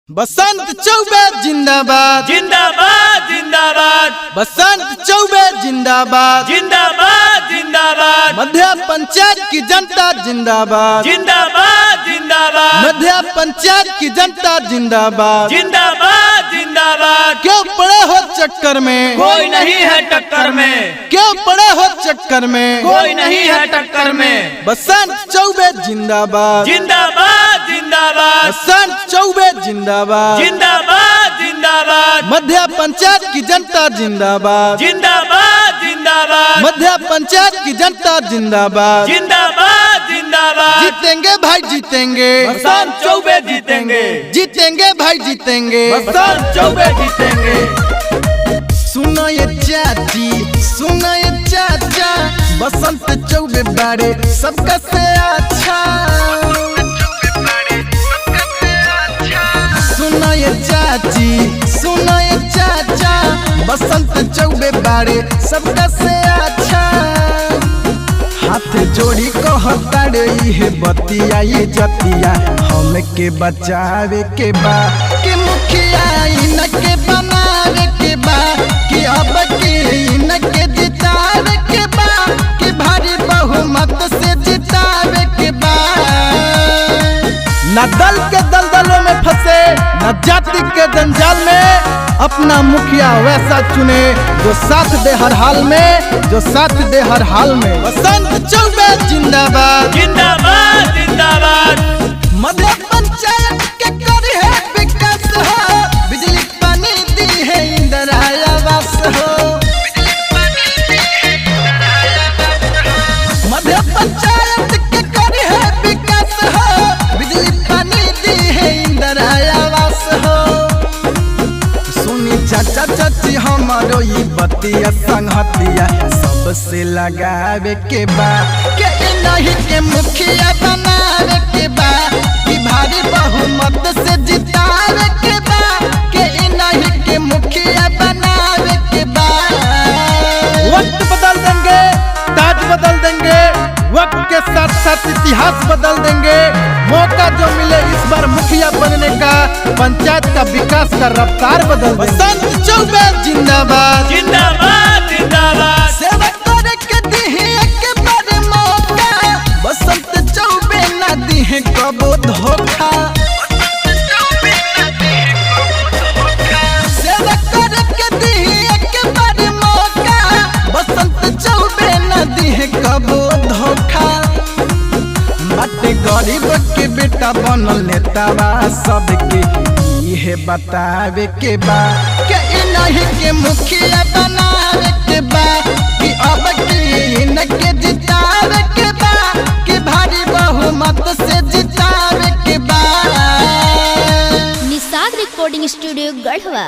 बसंत चौबे जिंदाबाद जिंदाबाद जिंदाबाद बसंत चौबे जिंदाबाद जिंदाबाद जिंदाबाद मध्य पंचायत की जनता जिंदाबाद जिंदाबाद जिंदाबाद मध्य पंचायत की जनता जिंदाबाद जिंदाबाद जिंदाबाद क्यों पड़े हो चक्कर में कोई नहीं है टक्कर में, क्यों पड़े हो चक्कर में कोई नहीं है टक्कर में। बसंत चौबे जिंदाबाद जिंदाबाद जिंदाबाद बसंत चौबे जिंदाबाद जिंदाबाद जिंदाबाद मध्य पंचायत की जनता जिंदाबाद जिंदाबाद जिंदाबाद मध्य पंचायत की जनता जिंदाबाद जिंदाबाद जिंदाबाद जीतेंगे भाई जीतेंगे बसंत चौबे जीतेंगे, जीतेंगे भाई जीतेंगे बसंत चौबे जीतेंगे। सुनो ये चाची सुनो ये चाचा बसंत चौबे बारे सबका से अच्छा सुनो ये चाची सुनो ये चाचा बसंत चौबे बारे सबका से अच्छा हाथ जोड़ी कहता रे ये बतिया ये जतिया हम के बचावे के बा के मुखिया इनके बनावे के बा कि अब के इनके जितावे के बा कि भारी बहुमत से जितावे के बा। न दल के दलदलों में फंसे न जाति के जंजाल में अपना मुखिया वैसा चुने जो साथ दे हर हाल में, जो साथ दे हर हाल में। बसंत चौबे जिंदाबाद जिंदाबाद जिंदाबाद मध्य पंचायत के करी है विकास हो बिजली पानी दी है इंदिरा आवास हो मध्य पंचायत के करी है विकास हो बिजली पानी दी है इंदिरा आवास हो। सुनी चाचा चाची हमारो ये बतिया संगतिया सबसे लगावे के बा के नहीं के मुखिया बनावे के बा कि भारी बहुमत से जितावे के बा के नहीं के मुखिया बनावे के बा। वक्त बदल देंगे ताज बदल देंगे वक्त के साथ साथ इतिहास बदल देंगे। मौका जो मिले इस बार मुखिया बनने का पंचायत का विकास का रफ्तार बदल देंगे। बसंत चौबे जिंदाबाद जिंदाबाद जिंदाबाद सेवा करे के दी है एक बार मौका बसंत चौबे ना दी है कबो धोखा सेवा करे के दी है एक बार मौका बसंत चौबे ना दी है कबो धोखा। बाटे गरीब के बेटा बनल नेतावा सबके ये बतावे के बा के नहीं के मुखिया बनावे के बा कि अब के इनके जितावे के बा कि भारी बहुमत से जितावे के बा। Nishad recording studio Garhwa.